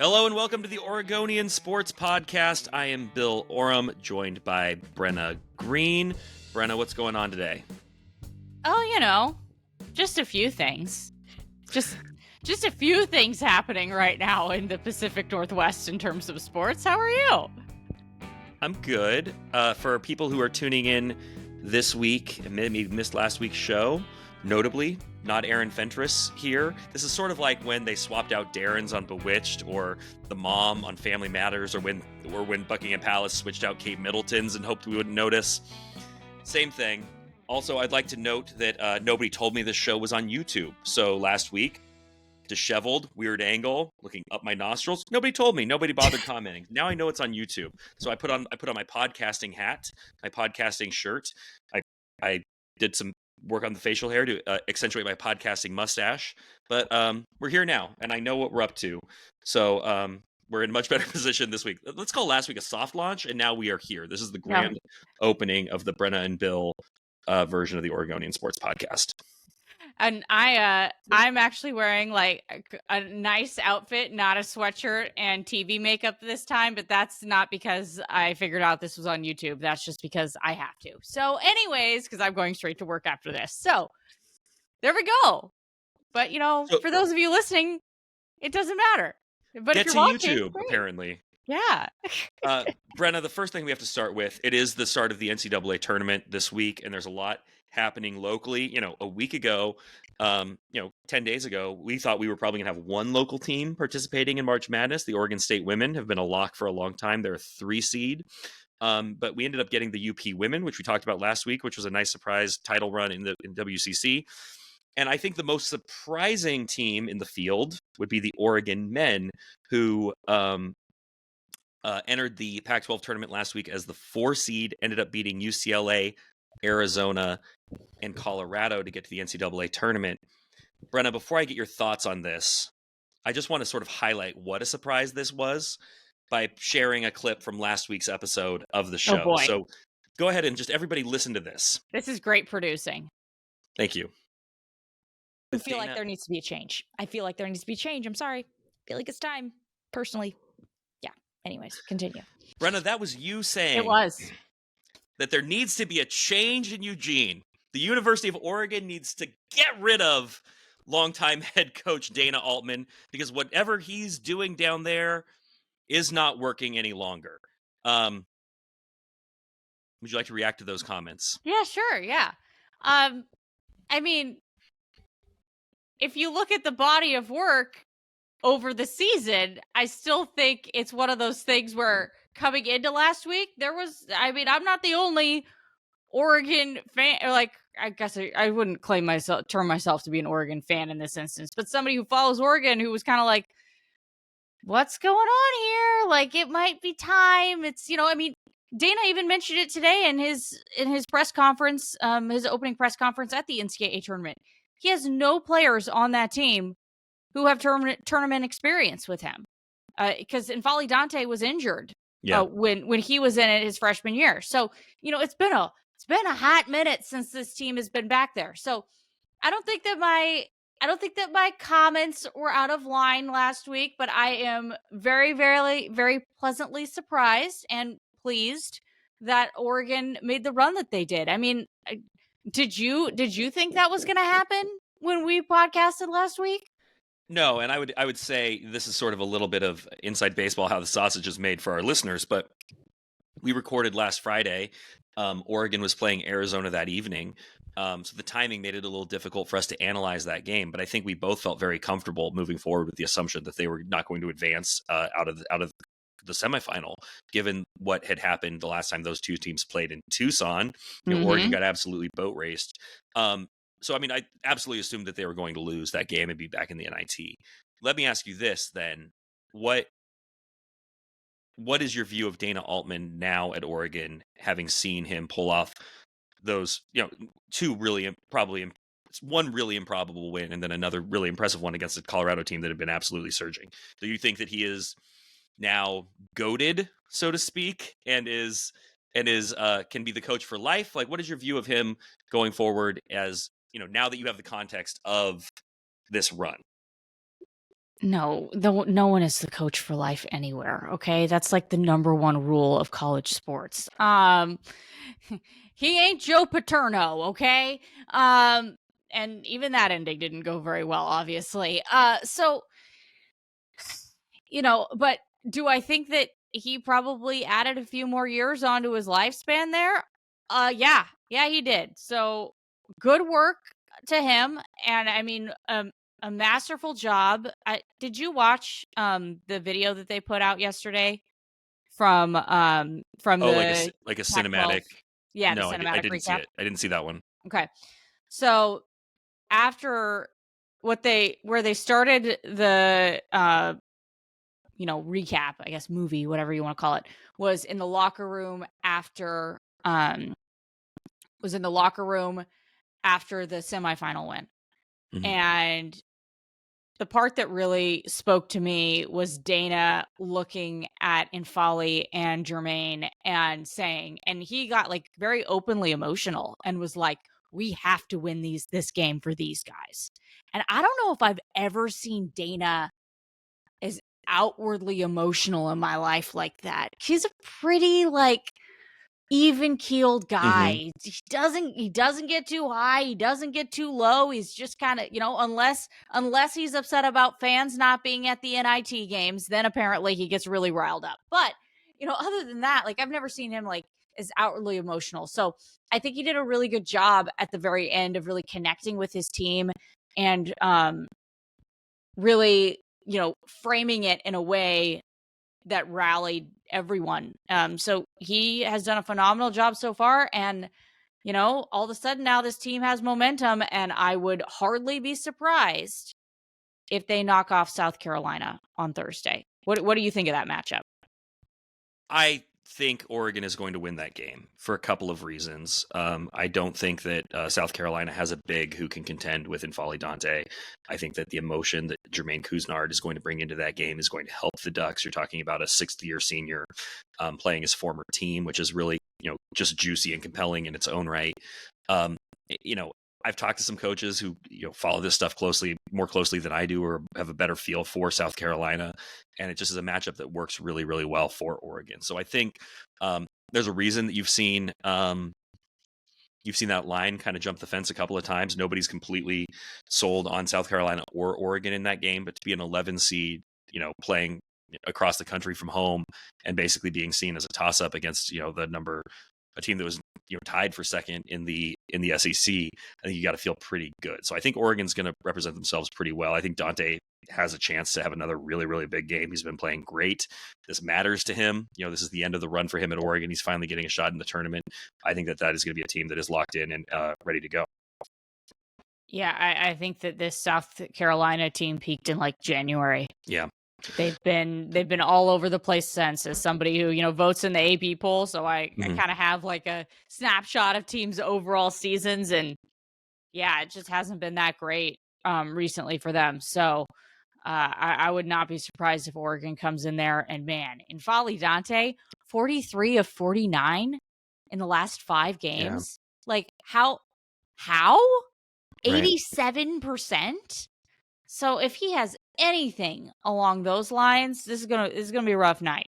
Hello and welcome to the Oregonian Sports Podcast. I am Bill Oram, joined by Brenna Greene. Brenna, what's going on today? Oh, just a few things. Just a few things happening right now in the Pacific Northwest in terms of sports. How are you? I'm good. For people who are tuning in this week and maybe missed last week's show, notably, not Aaron Fentress here. This is sort of like when they swapped out Darren's on Bewitched, or the mom on Family Matters, or when Buckingham Palace switched out Kate Middleton's and hoped we wouldn't notice. Same thing. Also, I'd like to note that nobody told me this show was on YouTube. So last week, disheveled, weird angle, looking up my nostrils. Nobody told me. Nobody bothered commenting. Now I know it's on YouTube. So I put on my podcasting hat, my podcasting shirt. I did some work on the facial hair to accentuate my podcasting mustache. But we're here now, and I know what we're up to. So we're in a much better position this week. Let's call last week a soft launch, and now we are here. This is the grand opening of the Brenna and Bill version of the Oregonian Sports Podcast. And I'm actually wearing like a nice outfit, not a sweatshirt and TV makeup this time, but that's not because I figured out this was on YouTube. That's just because I have to. So anyways, because I'm going straight to work after this. So there we go. But, for those of you listening, it doesn't matter. But get if to you're watching, YouTube, great. apparently. Yeah. Brenna, the first thing we have to start with, it is the start of the NCAA tournament this week, and there's a lot happening locally. A week ago, 10 days ago, we thought we were probably going to have one local team participating in March Madness. The Oregon State women have been a lock for a long time. They're a 3 seed. But we ended up getting the UP women, which we talked about last week, which was a nice surprise title run in WCC. And I think the most surprising team in the field would be the Oregon men, who entered the Pac-12 tournament last week as the 4 seed, ended up beating UCLA, Arizona, and Colorado to get to the NCAA tournament. Brenna, before I get your thoughts on this, I just want to sort of highlight what a surprise this was by sharing a clip from last week's episode of the show. Oh boy. So go ahead and just everybody listen to this. This is great producing. Thank you. I feel like there needs to be a change. I'm sorry. I feel like it's time, personally. Yeah. Anyways, continue. Brenna, that was you saying It was that there needs to be a change in Eugene. The University of Oregon needs to get rid of longtime head coach Dana Altman, because whatever he's doing down there is not working any longer. Would you like to react to those comments? Yeah, sure. Yeah. If you look at the body of work over the season, I still think it's one of those things where coming into last week, I'm not the only Oregon fan, or I guess I wouldn't term myself to be an Oregon fan in this instance, but somebody who follows Oregon who was kind of like, what's going on here? Like, it might be time. It's, Dana even mentioned it today in his press conference, his opening press conference at the NCAA tournament. He has no players on that team who have tournament experience with him, because N'Faly Dante was injured when he was in it his freshman year. So it's been a hot minute since this team has been back there. So I don't think that my comments were out of line last week, but I am very, very, very pleasantly surprised and pleased that Oregon made the run that they did. I mean, did you think that was going to happen when we podcasted last week? No, and I would say this is sort of a little bit of inside baseball, how the sausage is made for our listeners, but we recorded last Friday. Oregon was playing Arizona that evening. So the timing made it a little difficult for us to analyze that game, but I think we both felt very comfortable moving forward with the assumption that they were not going to advance out of the semifinal, given what had happened the last time those two teams played in Tucson. Oregon got absolutely boat raced. So, I absolutely assumed that they were going to lose that game and be back in the NIT. Let me ask you this then. What is your view of Dana Altman now at Oregon, having seen him pull off those, two really one really improbable win and then another really impressive one against a Colorado team that had been absolutely surging? Do you think that he is now goated, so to speak, and can be the coach for life? Like, what is your view of him going forward, as now that you have the context of this run? No, no one is the coach for life anywhere. Okay, that's like the number one rule of college sports. He ain't Joe Paterno. Okay, and even that ending didn't go very well, obviously. So but do I think that he probably added a few more years onto his lifespan there? Yeah, he did. So good work to him, and I mean, a masterful job. Did you watch the video that they put out yesterday from the like a Pac-12? cinematic? Yeah, the No, I cinematic didn't see recap. it. I didn't see that one. Okay, so after where they started the recap, I guess, movie, whatever you want to call it, was in the locker room after the semifinal win. Mhm. And the part that really spoke to me was Dana looking at Infali and Jermaine and saying, and he got like very openly emotional and was like, we have to win this game for these guys. And I don't know if I've ever seen Dana as outwardly emotional in my life like that. He's a pretty like even-keeled guy. He doesn't get too high, he doesn't get too low. He's just kind of, unless he's upset about fans not being at the NIT games, then apparently he gets really riled up. But, other than that, like I've never seen him like as outwardly emotional. So I think he did a really good job at the very end of really connecting with his team and really, framing it in a way that rallied everyone. So he has done a phenomenal job so far. And, all of a sudden now this team has momentum, and I would hardly be surprised if they knock off South Carolina on Thursday. What do you think of that matchup? I think Oregon is going to win that game for a couple of reasons. I don't think that South Carolina has a big who can contend with N'Faly Dante. I think that the emotion that Jermaine Couisnard is going to bring into that game is going to help the Ducks. You're talking about a sixth-year senior playing his former team, which is really, just juicy and compelling in its own right. I've talked to some coaches who follow this stuff more closely than I do, or have a better feel for South Carolina, and it just is a matchup that works really, really well for Oregon. So I think there's a reason that you've seen that line kind of jump the fence a couple of times. Nobody's completely sold on South Carolina or Oregon in that game, but to be an 11 seed, playing across the country from home and basically being seen as a toss-up against a team that was tied for second in the SEC, I think you got to feel pretty good. So I think Oregon's going to represent themselves pretty well. I think Dante has a chance to have another really, really big game. He's been playing great. This matters to him. This is the end of the run for him at Oregon. He's finally getting a shot in the tournament. I think that is going to be a team that is locked in and ready to go. Yeah, I think that this South Carolina team peaked in like January. Yeah. They've been all over the place since, as somebody who votes in the AP poll, so I kind of have like a snapshot of teams' overall seasons, and yeah, it just hasn't been that great recently for them. So I would not be surprised if Oregon comes in there and, man, N'Faly Dante, 43 of 49 in the last 5 games. Yeah. Like how 87%. So if he has anything along those lines, this is gonna be a rough night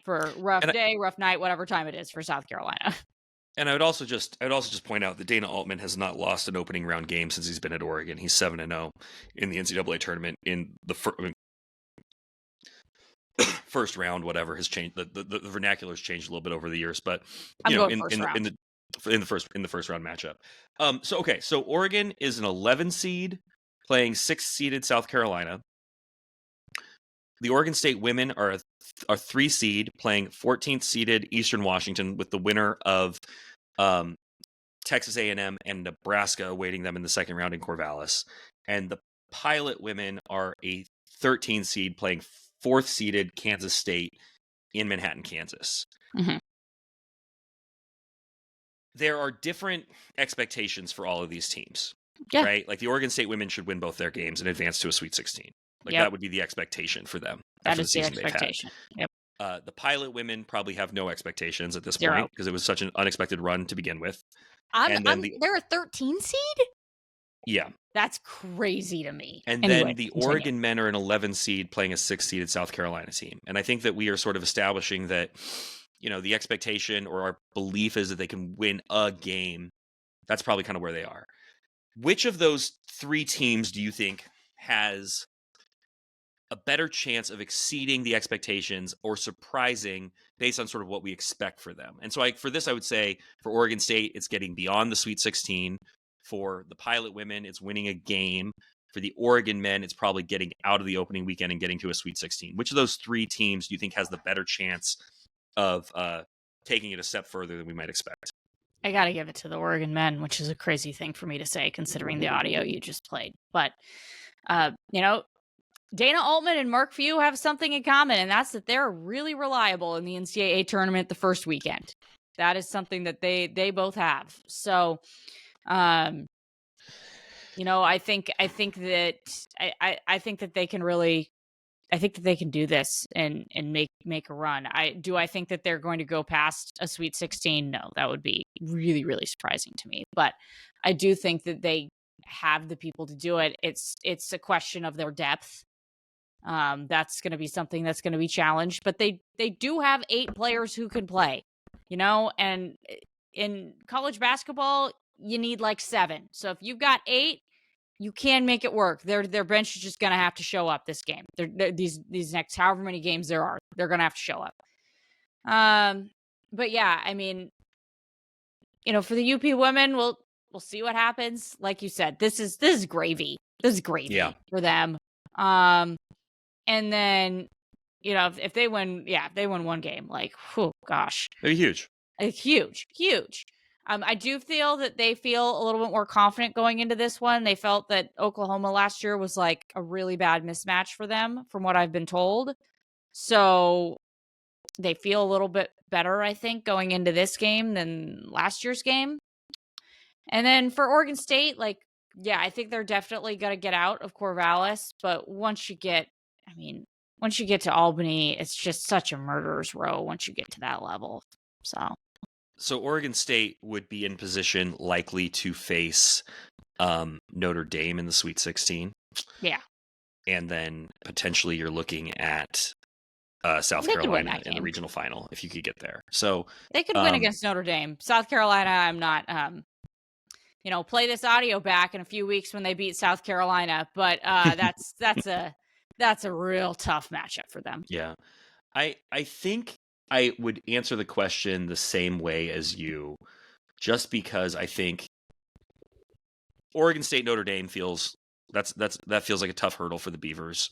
rough night, whatever time it is for South Carolina. And I would also just point out that Dana Altman has not lost an opening round game since he's been at Oregon. He's 7-0 in the NCAA tournament. In the first round, whatever has changed. The vernacular has changed a little bit over the years, but in the first round matchup. So Oregon is an 11 seed playing 6-seeded South Carolina. The Oregon State women are a 3 seed playing 14th seeded Eastern Washington, with the winner of Texas A&M and Nebraska awaiting them in the second round in Corvallis. And the Pilot women are a 13 seed playing 4th seeded Kansas State in Manhattan, Kansas. Mm-hmm. There are different expectations for all of these teams. Yeah. Right? Like the Oregon State women should win both their games and advance to a Sweet 16. That would be the expectation for them. That is the expectation. Yep. The Pilot women probably have no expectations at this point because it was such an unexpected run to begin with. They're a 13 seed? Yeah. That's crazy to me. And Anyway, then the continue. Oregon men are an 11 seed playing a 6-seeded South Carolina team. And I think that we are sort of establishing that, the expectation or our belief is that they can win a game. That's probably kind of where they are. Which of those 3 teams do you think has a better chance of exceeding the expectations or surprising based on sort of what we expect for them? And so for this, I would say for Oregon State, it's getting beyond the Sweet 16. For the Pilot women, it's winning a game. For the Oregon men, it's probably getting out of the opening weekend and getting to a Sweet 16. Which of those 3 teams do you think has the better chance of taking it a step further than we might expect? I got to give it to the Oregon men, which is a crazy thing for me to say considering the audio you just played. But, Dana Altman and Mark Few have something in common, and that's that they're really reliable in the NCAA tournament the first weekend. That is something that they both have. So, I think that they can really, I think that they can do this and make a run. I think that they're going to go past a Sweet 16? No, that would be really, really surprising to me. But I do think that they have the people to do it. It's a question of their depth. That's going to be something that's going to be challenged, but they do have 8 players who can play, and in college basketball, you need like 7. So if you've got 8, you can make it work. Their bench is just going to have to show up this game. These next however many games there are, they're going to have to show up. But yeah, I mean, for the UP women, we'll see what happens. Like you said, this is gravy. This is gravy for them. And then, if they win, if they win one game, like, oh gosh, They're huge. It's huge. I do feel that they feel a little bit more confident going into this one. They felt that Oklahoma last year was like a really bad mismatch for them, from what I've been told. So they feel a little bit better, I think, going into this game than last year's game. And then for Oregon State, I think they're definitely going to get out of Corvallis. But once you get to Albany, it's just such a murderer's row once you get to that level. So Oregon State would be in position likely to face Notre Dame in the Sweet 16. Yeah. And then potentially you're looking at South Carolina in the regional final if you could get there. So they could win against Notre Dame. South Carolina, I'm not play this audio back in a few weeks when they beat South Carolina, but that's a real tough matchup for them. Yeah. I think I would answer the question the same way as you, just because I think Oregon State Notre Dame feels like a tough hurdle for the Beavers.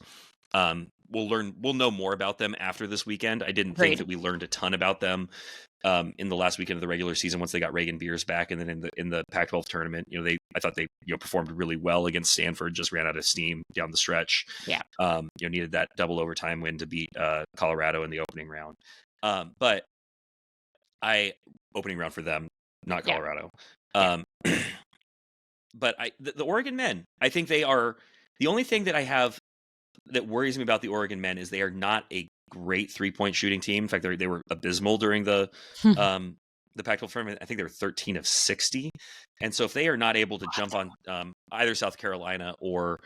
We'll know more about them after this weekend. I didn't think that we learned a ton about them in the last weekend of the regular season once they got Reagan Beers back, and then in the Pac-12 tournament, I thought they performed really well against Stanford. Just ran out of steam down the stretch. Yeah. Needed that double overtime win to beat Colorado in the opening round. But opening round for them, not Colorado. Yeah. But the Oregon men, I think they are the only thing that I have that worries me about the Oregon men is they are not a great 3-point shooting team. In fact, they were abysmal during the Pac-12 tournament. I think they were 13 of 60. And so if they are not able to jump on either South Carolina or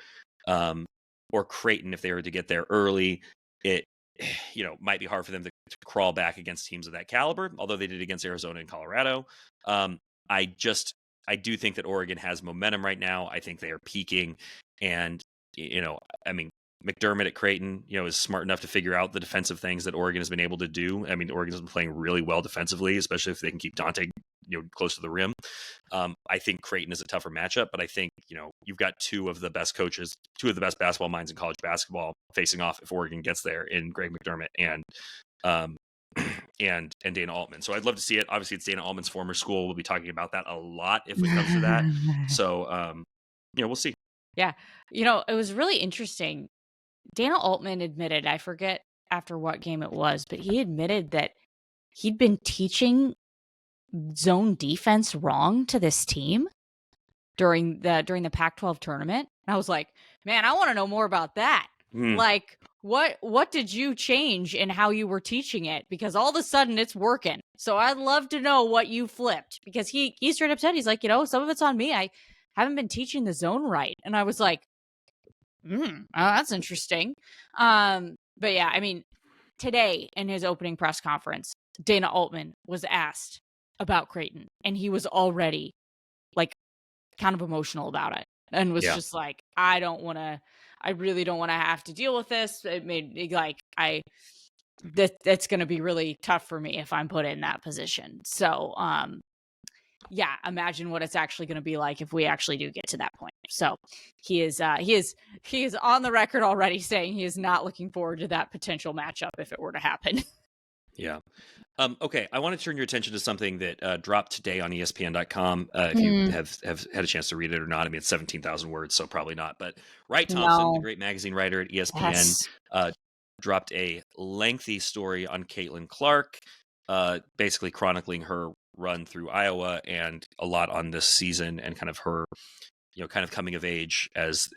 Creighton, if they were to get there early, it might be hard for them to crawl back against teams of that caliber, although they did against Arizona and Colorado. I do think that Oregon has momentum right now. I think they are peaking, and McDermott at Creighton, is smart enough to figure out the defensive things that Oregon has been able to do. I mean, Oregon's been playing really well defensively, especially if they can keep Dante, close to the rim. I think Creighton is a tougher matchup, but I think, you've got two of the best basketball minds in college basketball facing off if Oregon gets there in Greg McDermott and Dana Altman. So I'd love to see it. Obviously, it's Dana Altman's former school. We'll be talking about that a lot if it comes to that. So, we'll see. Yeah. It was really interesting. Dana Altman admitted, I forget after what game it was, but he admitted that he'd been teaching zone defense wrong to this team during the Pac-12 tournament. And I was like, man, I want to know more about that. Like, what did you change in how you were teaching it? Because all of a sudden it's working. So I'd love to know what you flipped, because he straight up said, he's like, some of it's on me. haven't been teaching the zone right. And I was like, that's interesting. But yeah, I mean, today in his opening press conference, Dana Altman was asked about Creighton, and he was already like kind of emotional about it and was just like, I really don't want to have to deal with this. It made me like, that's going to be really tough for me if I'm put in that position. So, yeah, imagine what it's actually going to be like if we actually do get to that point. So he is on the record already saying he is not looking forward to that potential matchup if it were to happen. Yeah. Okay, I want to turn your attention to something that dropped today on ESPN.com. If you have had a chance to read it or not, I mean, it's 17,000 words, so probably not. But Wright Thompson, the great magazine writer at ESPN, dropped a lengthy story on Caitlin Clark, basically chronicling her run through Iowa and a lot on this season and kind of her, kind of coming of age as,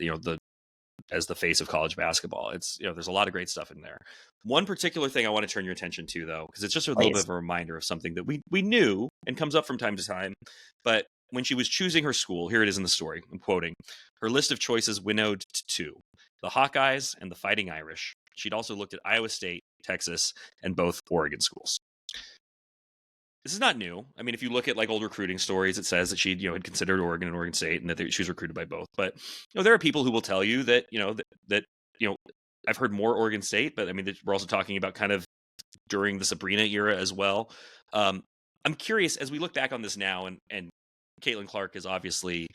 as the face of college basketball. It's, there's a lot of great stuff in there. One particular thing I want to turn your attention to, though, because it's just a little bit of a reminder of something that we knew and comes up from time to time. But when she was choosing her school, here it is in the story, I'm quoting, her list of choices winnowed to two, the Hawkeyes and the Fighting Irish. She'd also looked at Iowa State, Texas, and both Oregon schools. This is not new. I mean, if you look at like old recruiting stories, it says that she, had considered Oregon and Oregon State and that she was recruited by both. But, there are people who will tell you that, that I've heard more Oregon State, but I mean, we're also talking about kind of during the Sabrina era as well. I'm curious as we look back on this now, and Caitlin Clark is obviously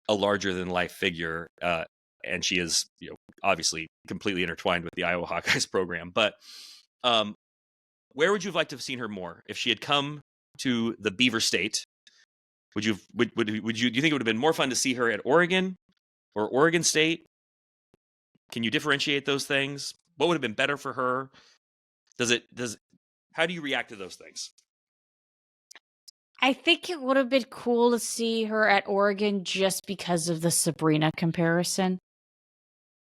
a larger than life figure, and she is, obviously completely intertwined with the Iowa Hawkeyes program. But where would you have liked to have seen her more? If she had come to the Beaver State, do you think it would have been more fun to see her at Oregon or Oregon State? Can you differentiate those things? What would have been better for her? How do you react to those things? I think it would have been cool to see her at Oregon just because of the Sabrina comparison.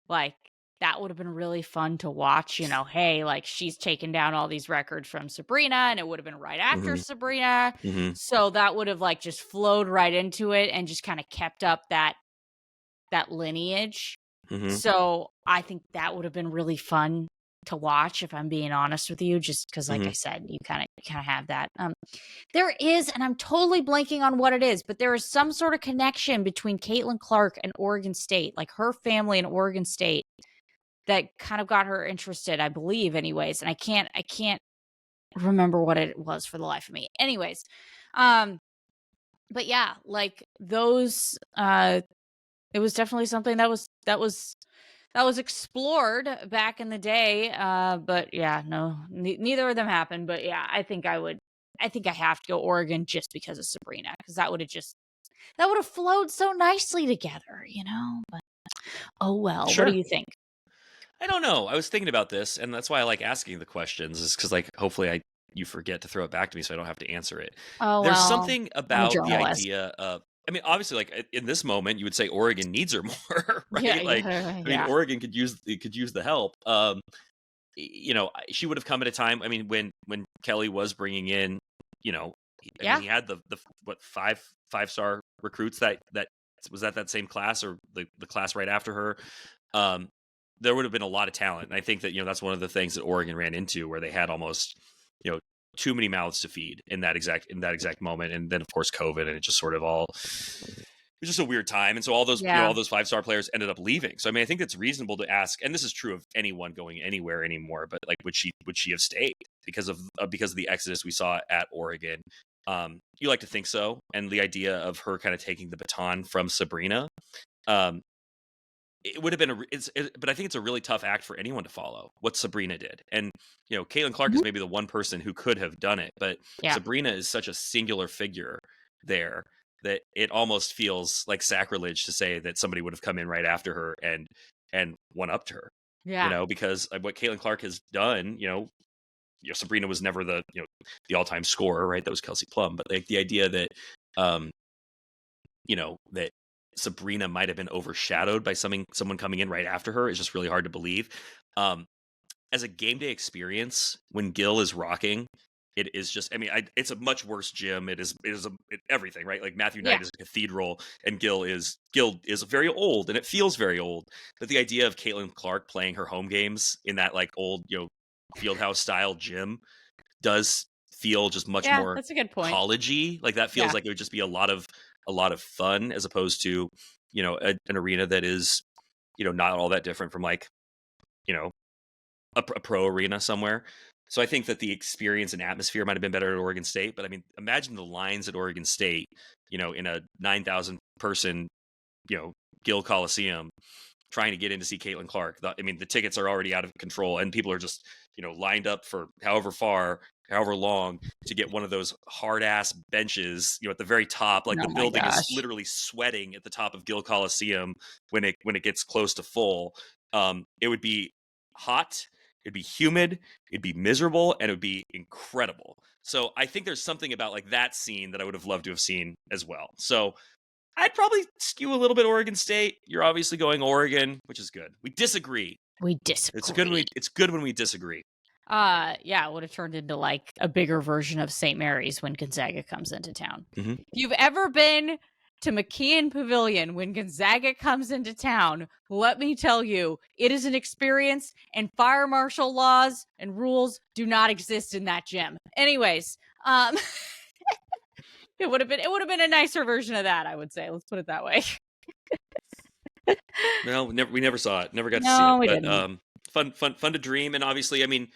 Like, that would have been really fun to watch, hey, like she's taken down all these records from Sabrina, and it would have been right after Sabrina. So that would have like just flowed right into it and just kind of kept up that lineage. So I think that would have been really fun to watch, if I'm being honest with you, just because, like I said, you kind of have that. There is, and I'm totally blanking on what it is, but there is some sort of connection between Caitlin Clark and Oregon State, like her family in Oregon State, that kind of got her interested, I believe, anyways. And I can't remember what it was for the life of me. Anyways, but yeah, like those, it was definitely something that was explored back in the day. But yeah, no, neither of them happened. But yeah, I think I have to go Oregon just because of Sabrina, because that would have flowed so nicely together, But oh well. Sure. What do you think? I don't know. I was thinking about this, and that's why I like asking the questions, is because like hopefully you forget to throw it back to me so I don't have to answer it. Oh, there's something about the idea of, I mean, obviously, like in this moment, you would say Oregon needs her more, right? Yeah, I mean, Oregon could use the help. She would have come at a time. I mean, when Kelly was bringing in, he had the five-star recruits that was that same class or the class right after her. There would have been a lot of talent, and I think that that's one of the things that Oregon ran into, where they had almost too many mouths to feed in that exact moment, and then of course COVID, and it just sort of it was just a weird time, and so all those all those 5-star players ended up leaving. So I mean, I think it's reasonable to ask, and this is true of anyone going anywhere anymore, but like would she have stayed because of the exodus we saw at Oregon? You like to think so, and the idea of her kind of taking the baton from Sabrina. It would have been but I think it's a really tough act for anyone to follow what Sabrina did. And, Caitlin Clark is maybe the one person who could have done it, but Sabrina is such a singular figure there that it almost feels like sacrilege to say that somebody would have come in right after her and one-upped her. Because what Caitlin Clark has done, Sabrina was never the all-time scorer, right? That was Kelsey Plum. But like the idea that, that Sabrina might have been overshadowed by someone coming in right after her is just really hard to believe. As a game day experience, when Gil is rocking it is just, I mean, it's a much worse gym. It is everything, right? Like Matthew Yeah. Knight is a cathedral, and Gil is very old, and it feels very old. But the idea of Caitlin Clark playing her home games in that like old, fieldhouse style gym does feel just much more that's a good point. collegey. Like that feels like it would just be a lot of fun, as opposed to, an arena that is, not all that different from like, a pro arena somewhere. So I think that the experience and atmosphere might have been better at Oregon State. But I mean, imagine the lines at Oregon State, in a 9,000 person, Gill Coliseum, trying to get in to see Caitlin Clark. I mean, the tickets are already out of control, and people are just, lined up for however long to get one of those hard ass benches, at the very top. Like the building is literally sweating at the top of Gill Coliseum when it gets close to full. It would be hot. It'd be humid, it'd be miserable, and it would be incredible. So I think there's something about like that scene that I would have loved to have seen as well. So I'd probably skew a little bit Oregon State. You're obviously going Oregon, which is good. We disagree. It's good when we disagree. It would have turned into like a bigger version of St. Mary's when Gonzaga comes into town. Mm-hmm. If you've ever been to McKeon Pavilion when Gonzaga comes into town, let me tell you, it is an experience, and fire marshal laws and rules do not exist in that gym. Anyways, it would have been a nicer version of that, I would say. Let's put it that way. No, we never saw it. Never got to No, see we it. But fun to dream. And obviously, I mean,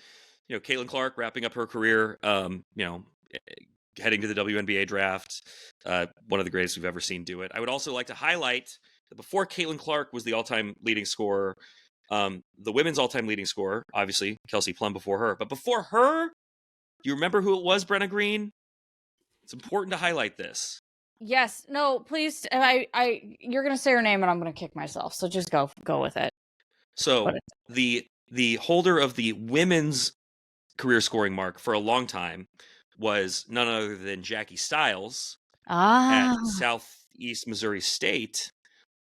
Caitlin Clark wrapping up her career, heading to the WNBA draft, one of the greatest we've ever seen do it. I would also like to highlight that before Caitlin Clark was the all-time leading scorer, the women's all-time leading scorer, obviously Kelsey Plum before her. But before her, do you remember who it was, Brenna Greene? It's important to highlight this. Yes. No, please. You're going to say her name and I'm going to kick myself. So just go with it. So the holder of the women's career scoring mark for a long time was none other than Jackie Stiles at Southeast Missouri State,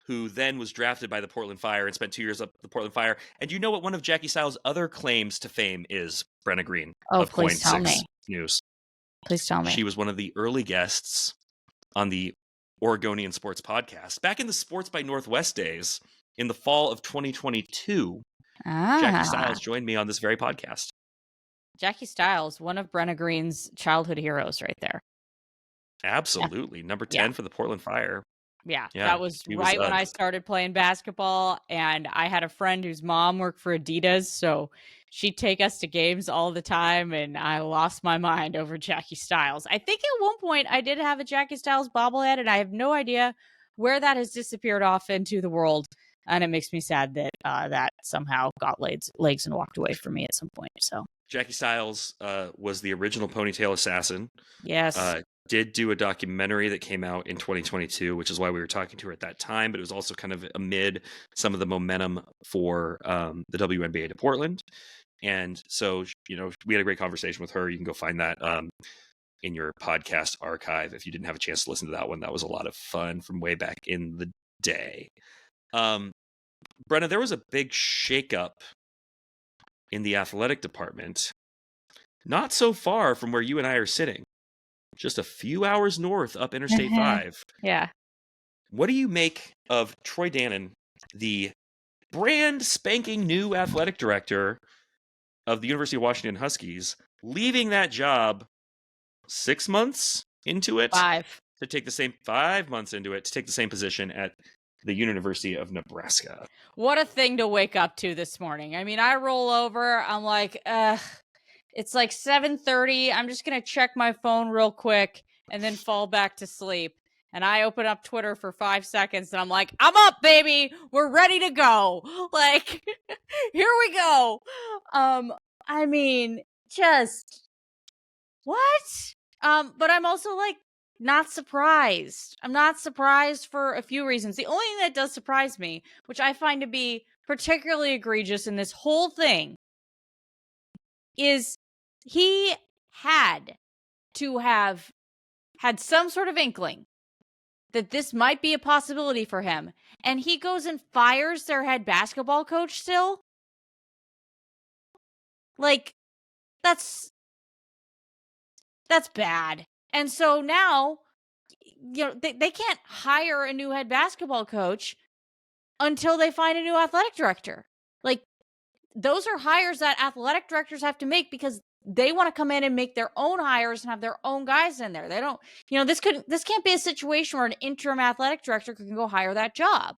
who then was drafted by the Portland Fire and spent 2 years up the Portland Fire. And you know what one of Jackie Stiles' other claims to fame is, Brenna Greene of please tell KOIN6 me. News. Please tell me. She was one of the early guests on the Oregonian Sports Podcast back in the Sports by Northwest days in the fall of 2022. Jackie Stiles joined me on this very podcast. Jackie Stiles, one of Brenna Greene's childhood heroes right there. Absolutely. Number 10 for the Portland Fire. Yeah, that was right when I started playing basketball, and I had a friend whose mom worked for Adidas, so she'd take us to games all the time, and I lost my mind over Jackie Stiles. I think at one point I did have a Jackie Stiles bobblehead, and I have no idea where that has disappeared off into the world, and it makes me sad that that somehow got legs and walked away from me at some point. So Jackie Stiles was the original ponytail assassin. Yes. Did do a documentary that came out in 2022, which is why we were talking to her at that time, but it was also kind of amid some of the momentum for the WNBA to Portland. And so, we had a great conversation with her. You can go find that in your podcast archive if you didn't have a chance to listen to that one. That was a lot of fun from way back in the day. Brenna, there was a big shakeup in the athletic department, not so far from where you and I are sitting. Just a few hours north up Interstate 5. Yeah. What do you make of Troy Dannon, the brand spanking new athletic director of the University of Washington Huskies, leaving that job 6 months into it? 5. To take the same 5 months into it to take the same position at the University of Nebraska. What a thing to wake up to this morning. I mean, I roll over, I'm like, it's like 7:30. I'm just going to check my phone real quick and then fall back to sleep. And I open up Twitter for 5 seconds and I'm like, I'm up, baby. We're ready to go. Like, here we go. I mean, just what? But I'm also like not surprised. I'm not surprised for a few reasons. The only thing that does surprise me, which I find to be particularly egregious in this whole thing, is he had to have had some sort of inkling that this might be a possibility for him. And he goes and fires their head basketball coach still? Like, that's That's bad. And so now, they can't hire a new head basketball coach until they find a new athletic director. Like, those are hires that athletic directors have to make because they want to come in and make their own hires and have their own guys in there. They don't, this can't be a situation where an interim athletic director can go hire that job.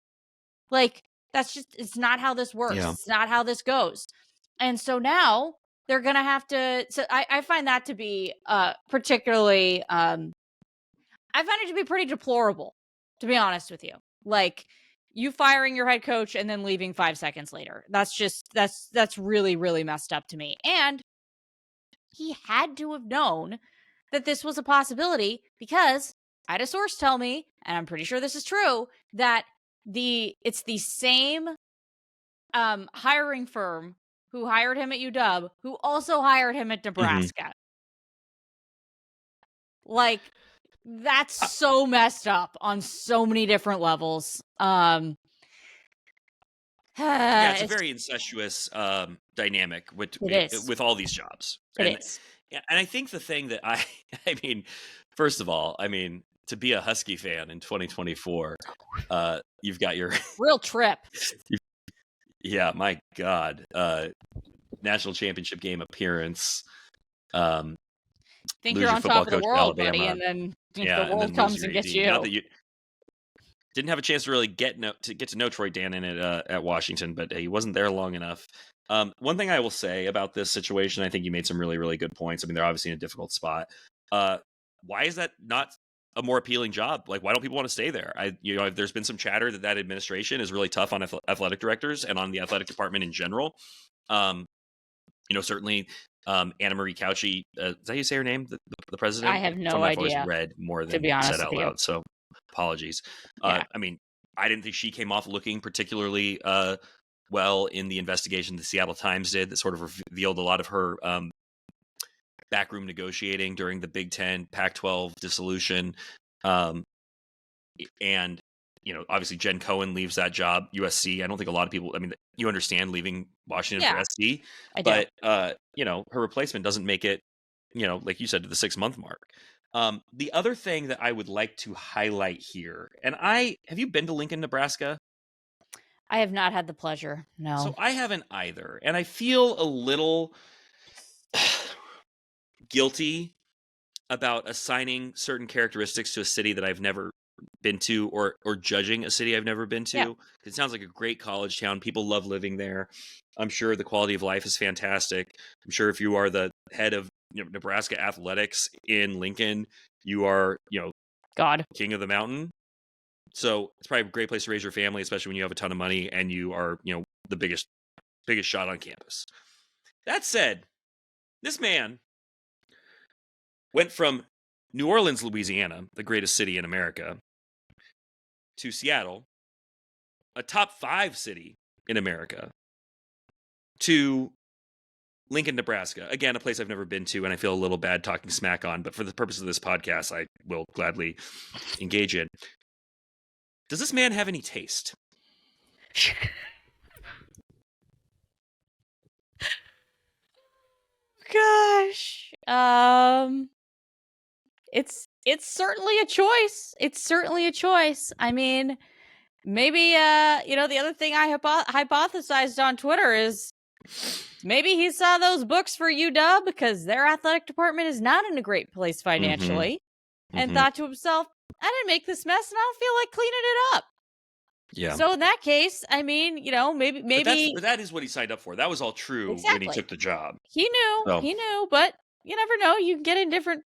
Like, it's not how this works. Yeah. It's not how this goes. And so now they're going to have to, so I find that to be particularly, I find it to be pretty deplorable, to be honest with you. Like, you firing your head coach and then leaving 5 seconds later. That's really, really messed up to me. And he had to have known that this was a possibility because I had a source tell me, and I'm pretty sure this is true, that it's the same hiring firm who hired him at UW who also hired him at Nebraska. Like, that's so messed up on so many different levels. Yeah, it's a very incestuous dynamic with all these jobs. It is. Yeah, and I think the thing that I mean, first of all, I mean, to be a Husky fan in 2024, you've got your real trip. Yeah, my God, national championship game appearance. Think you're on top of the world, buddy, and then the world comes and gets you. Not that you didn't have a chance to really get to know Troy Danon at Washington, but he wasn't there long enough. One thing I will say about this situation, I think you made some really, really good points. I mean, they're obviously in a difficult spot. Why is that not a more appealing job? Like, why don't people want to stay there? There's been some chatter that administration is really tough on athletic directors and on the athletic department in general. Certainly, Anna Marie Cauchi, is that how you say her name? The president? I have no idea. I've always read more than said out loud, so apologies. Yeah. I mean, I didn't think she came off looking particularly well in the investigation the Seattle Times did that sort of revealed a lot of her backroom negotiating during the Big Ten, Pac-12 dissolution. And, obviously Jen Cohen leaves that job, USC. I don't think a lot of people, I mean, you understand leaving Washington for SC, but, her replacement doesn't make it, like you said, to the 6-month mark. The other thing that I would like to highlight here, and have you been to Lincoln, Nebraska? I have not had the pleasure. No. So I haven't either. And I feel a little guilty about assigning certain characteristics to a city that I've never been to or judging a city I've never been to. Yeah. It sounds like a great college town. People love living there. I'm sure the quality of life is fantastic. I'm sure if you are the head of Nebraska athletics in Lincoln, you are, God, king of the mountain. So it's probably a great place to raise your family, especially when you have a ton of money and you are, the biggest shot on campus. That said, this man went from New Orleans, Louisiana, the greatest city in America, to Seattle, a top 5 city in America, to Lincoln, Nebraska. Again, a place I've never been to, and I feel a little bad talking smack on, but for the purpose of this podcast, I will gladly engage in. Does this man have any taste? Gosh. It's certainly a choice. It's certainly a choice. I mean, maybe the other thing I hypothesized on Twitter is maybe he saw those books for UW because their athletic department is not in a great place financially, and thought to himself, I didn't make this mess and I don't feel like cleaning it up. Yeah. So in that case, I mean, maybe but that is what he signed up for. That was all true when he took the job. He knew, but you never know. You can get in different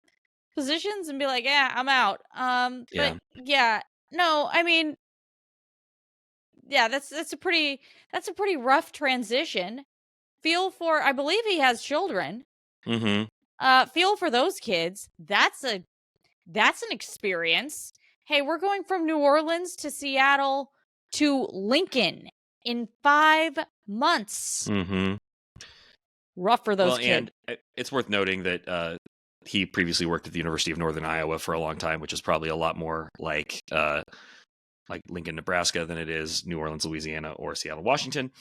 positions and be like, yeah, I'm out. But yeah, no, I mean, yeah, that's a pretty rough transition. I believe he has children. Feel for those kids. That's an experience. Hey, we're going from New Orleans to Seattle to Lincoln in 5 months. Rough for those kids. And it's worth noting that he previously worked at the University of Northern Iowa for a long time, which is probably a lot more like Lincoln, Nebraska than it is New Orleans, Louisiana, or Seattle, Washington.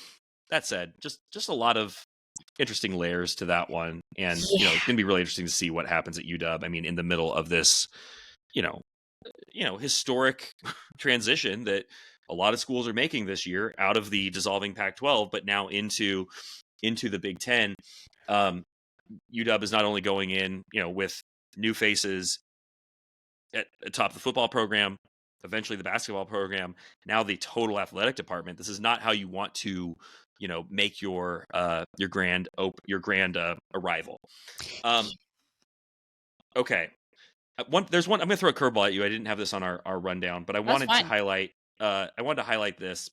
That said, just a lot of interesting layers to that one. And, Yeah. you know, it's going to be really interesting to see what happens at UW. I mean, in the middle of this, you know, historic transition that a lot of schools are making this year out of the dissolving Pac-12, but now into the Big Ten. UW is not only going in, you know, with new faces at the top of the football program, eventually the basketball program, now the total athletic department. This is not how you want to, you know, make your grand arrival. Okay. There's one. I'm going to throw a curveball at you. I didn't have this on our rundown, but I wanted to highlight. This.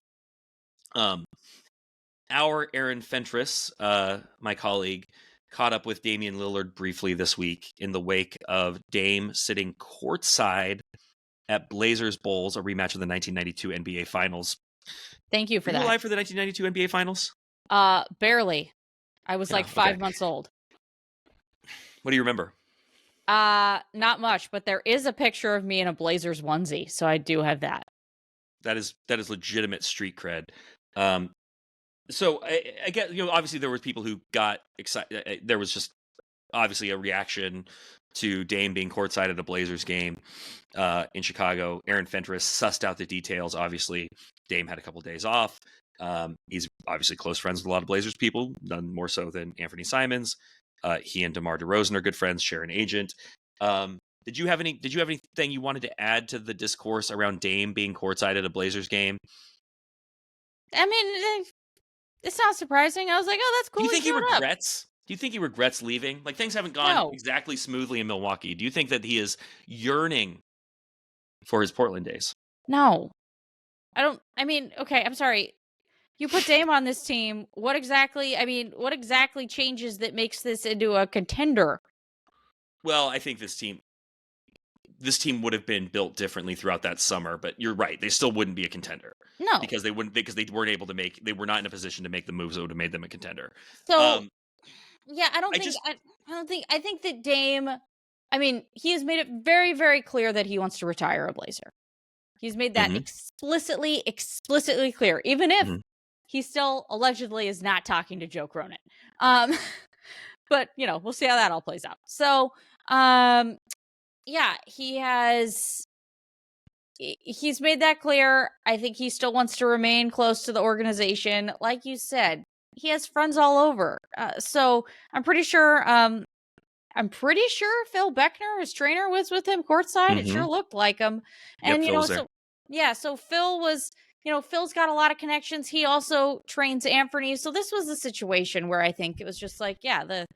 Our Aaron Fentress, my colleague, caught up with Damian Lillard briefly this week in the wake of Dame sitting courtside at Blazers Bowls, a rematch of the 1992 NBA Finals. Thank you for that. Were you alive for the 1992 NBA Finals? Barely. I was like 5 months old. What do you remember? Not much, but there is a picture of me in a Blazers onesie, so I do have that. That is legitimate street cred. So I get, you know, obviously there was people who got excited. There was just obviously a reaction to Dame being courtside at a Blazers game in Chicago. Aaron Fentress sussed out the details. Obviously, Dame had a couple of days off. He's obviously close friends with a lot of Blazers people, none more so than Anthony Simons. He and DeMar DeRozan are good friends, share an agent. Did you have anything you wanted to add to the discourse around Dame being courtside at a Blazers game? I mean, it's not surprising. I was like, oh, that's cool. Do you think he regrets? Do you think he regrets leaving? Like, things haven't gone exactly smoothly in Milwaukee. Do you think that he is yearning for his Portland days? No. I don't. I mean, okay, I'm sorry. You put Dame on this team. What exactly changes that makes this into a contender? Well, I think this team would have been built differently throughout that summer, but you're right. They still wouldn't be a contender. No. Because they were not in a position to make the moves that would have made them a contender. So, yeah, I think that Dame, I mean, he has made it very, very clear that he wants to retire a Blazer. He's made that explicitly clear, even if he still allegedly is not talking to Joe Cronin. But, you know, we'll see how that all plays out. So, yeah, he's made that clear. I think he still wants to remain close to the organization. Like you said, he has friends all over. So I'm pretty sure Phil Beckner, his trainer, was with him courtside. It sure looked like him. And, you know, so Phil was, you know, Phil's got a lot of connections. He also trains Anthony. So this was a situation where I think it was just like, yeah, the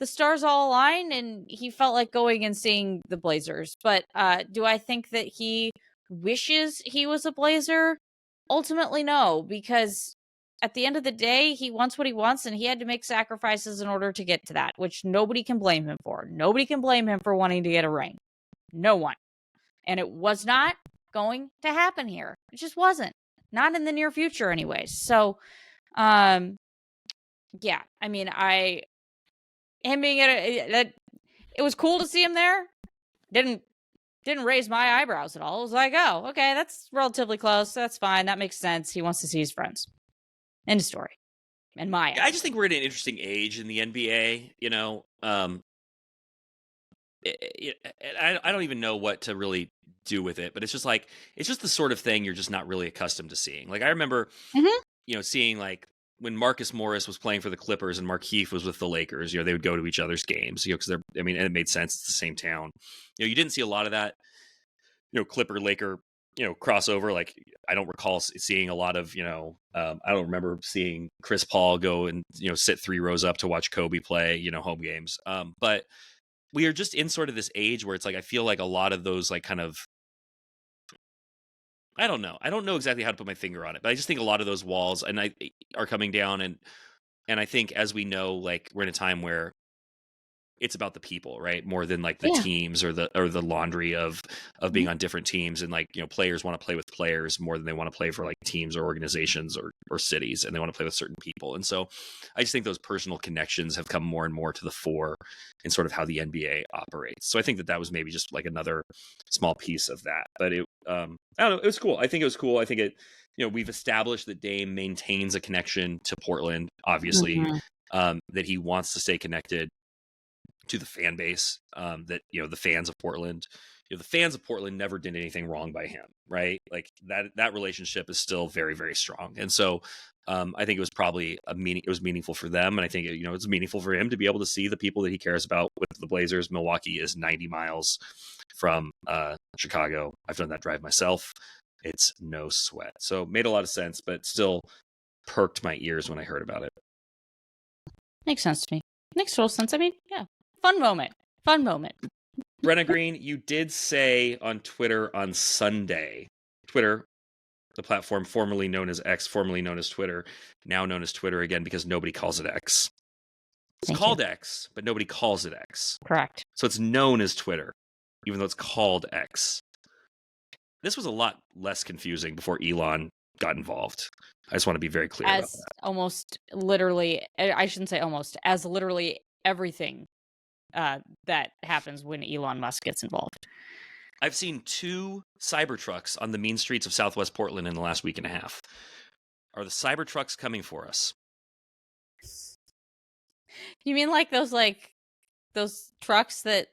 stars all aligned and he felt like going and seeing the Blazers. But do I think that he wishes he was a Blazer? Ultimately, no, because at the end of the day, he wants what he wants and he had to make sacrifices in order to get to that, which nobody can blame him for. Nobody can blame him for wanting to get a ring. No one. And it was not going to happen here. It just wasn't. Not in the near future anyways. So, yeah, I mean, him being it was cool to see him there. Didn't raise my eyebrows at all. It was like, oh, okay, that's relatively close. That's fine. That makes sense. He wants to see his friends. End of story. And my I just think we're at an interesting age in the NBA. You know, I don't even know what to really do with it, but it's just the sort of thing you're just not really accustomed to seeing. Like I remember, you know, seeing like when Marcus Morris was playing for the Clippers and Markieff was with the Lakers, you know, they would go to each other's games, you know, because and it made sense. It's the same town. You know, you didn't see a lot of that, you know, Clipper Laker, you know, crossover. Like I don't recall seeing a lot of, you know, I don't remember seeing Chris Paul go and, you know, sit 3 rows up to watch Kobe play, you know, home games. But we are just in sort of this age where it's like, I feel like a lot of those like kind of, I don't know exactly how to put my finger on it, but I just think a lot of those walls are coming down. And I think, as we know, like we're in a time where it's about the people, right? More than like the teams or the laundry of being on different teams. And like, you know, players want to play with players more than they want to play for like teams or organizations or cities, and they want to play with certain people. And so I just think those personal connections have come more and more to the fore in sort of how the NBA operates. So I think that was maybe just like another small piece of that, but I don't know. It was cool. I think it was cool. I think you know, we've established that Dame maintains a connection to Portland, obviously. that he wants to stay connected to the fan base, that, the fans of Portland, the fans of Portland never did anything wrong by him, right? Like that relationship is still very, very strong. And so I think it was probably it was meaningful for them. And I think, it's meaningful for him to be able to see the people that he cares about with the Blazers. Milwaukee is 90 miles from Chicago. I've done that drive myself. It's no sweat. So made a lot of sense, but still perked my ears when I heard about it. Makes sense to me. Makes total sense. I mean, yeah. Fun moment. Brenna Greene, you did say on Twitter on Sunday, Twitter, the platform formerly known as X, formerly known as Twitter, now known as Twitter again because nobody calls it X. It's called X, but nobody calls it X. Correct. So it's known as Twitter, even though it's called X. This was a lot less confusing before Elon got involved. I just want to be very clear about that. Almost literally, I shouldn't say almost, as literally everything that happens when Elon Musk gets involved. I've seen 2 Cybertrucks on the mean streets of Southwest Portland in the last week and a half. Are the Cybertrucks coming for us? You mean like those trucks that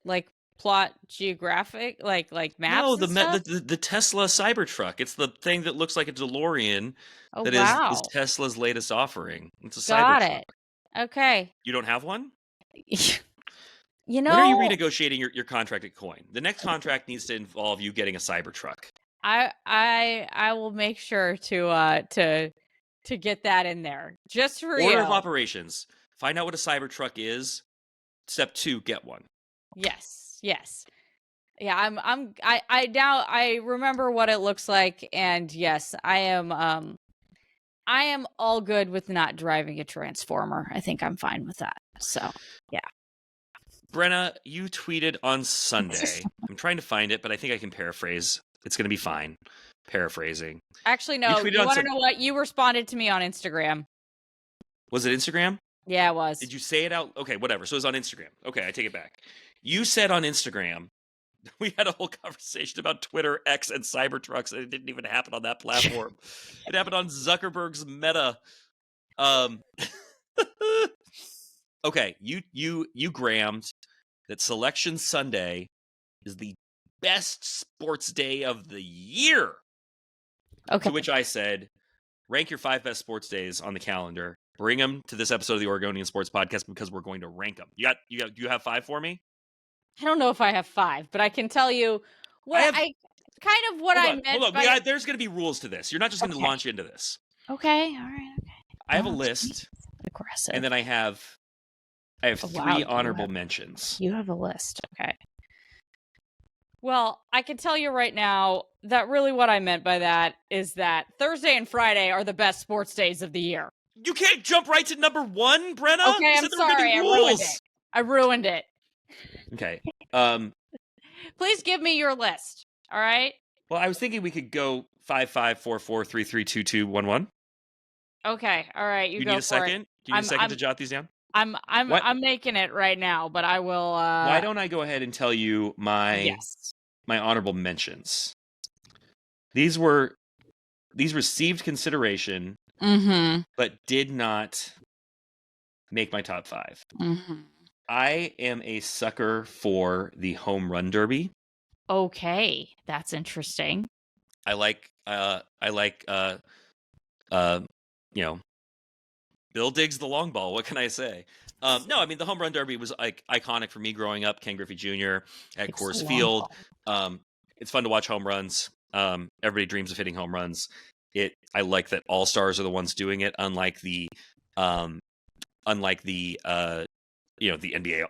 plot geographic like maps? No, and the Tesla Cybertruck. It's the thing that looks like a DeLorean. Oh, that wow. is Tesla's latest offering. It's a Got Cybertruck. it. Okay. You don't have one? When are you renegotiating your contract at KOIN? The next contract needs to involve you getting a Cybertruck. I will make sure to get that in there just for you. Order of operations. Find out what a Cybertruck is. Step 2, get one. Yes. Yeah, I remember what it looks like, and yes, I am all good with not driving a Transformer. I think I'm fine with that. So, yeah. Brenna, you tweeted on Sunday. I'm trying to find it, but I think I can paraphrase. It's going to be fine. Paraphrasing. Actually, no. You want to know what? You responded to me on Instagram. Was it Instagram? Yeah, it was. Did you say it out? Okay, whatever. So it was on Instagram. Okay, I take it back. You said on Instagram, we had a whole conversation about Twitter, X, and Cybertrucks, and it didn't even happen on that platform. It happened on Zuckerberg's Meta. Okay, you grammed that Selection Sunday is the best sports day of the year. Okay. To which I said, rank your 5 best sports days on the calendar. Bring them to this episode of the Oregonian Sports Podcast because we're going to rank them. Do you have 5 for me? I don't know if I have 5, but I can tell you what I meant. Hold on. There's going to be rules to this. You're not just going to launch into this. Okay. All right. Okay. I have a list. Aggressive. And then I have 3 honorable mentions. You have a list. Okay. Well, I can tell you right now that really what I meant by that is that Thursday and Friday are the best sports days of the year. You can't jump right to number 1, Brenna. Okay, I'm sorry. I ruined it. Okay. Please give me your list. All right. Well, I was thinking we could go 5, 5, 4, 4, 3, 3, 2, 2, 1, 1. Okay. All right. You go need a second? Do you need a second to jot these down? I'm making it right now, but I will. Why don't I go ahead and tell you my honorable mentions? These received consideration, but did not make my top 5. I am a sucker for the home run derby. Okay, that's interesting. I like Bill digs the long ball. What can I say? No, I mean, the home run derby was iconic for me growing up. Ken Griffey Jr. at Coors Field. It's fun to watch home runs. Everybody dreams of hitting home runs. I like that all stars are the ones doing it, unlike the the NBA,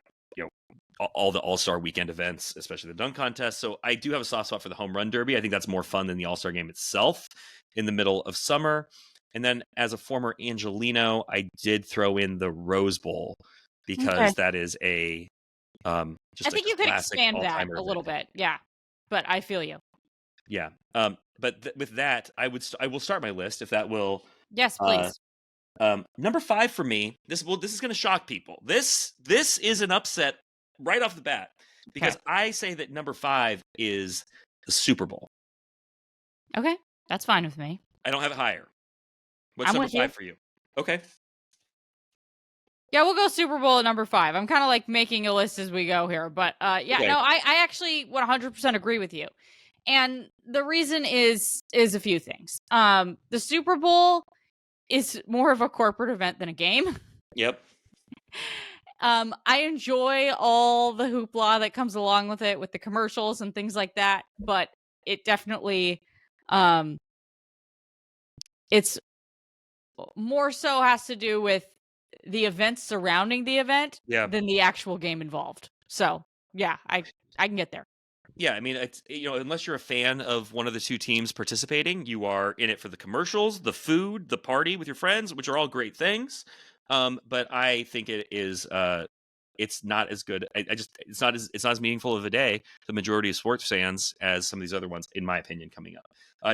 all the all-star weekend events, especially the dunk contest. So I do have a soft spot for the home run derby. I think that's more fun than the all-star game itself in the middle of summer. And then as a former Angelino, I did throw in the Rose Bowl because that is I think you could expand that a little bit. Yeah. But I feel you. Yeah. But with that, I will start my list if that will. Yes, please. Number 5 for me. This is going to shock people. This is an upset right off the bat because I say that number 5 is the Super Bowl. Okay, that's fine with me. I don't have it higher. What's number 5 for you? Okay. Yeah, we'll go Super Bowl at number 5. I'm kind of like making a list as we go here. But Okay. no, I actually 100% agree with you. And the reason is a few things. The Super Bowl is more of a corporate event than a game. Yep. I enjoy all the hoopla that comes along with it, with the commercials and things like that. But it definitely, it's more so has to do with the events surrounding the event than the actual game involved. So yeah, I can get there. Yeah, I mean, it's, unless you're a fan of one of the two teams participating, you are in it for the commercials, the food, the party with your friends, which are all great things. But I think it is, it's not as good. It's not as meaningful of a day for the majority of sports fans as some of these other ones, in my opinion, coming up.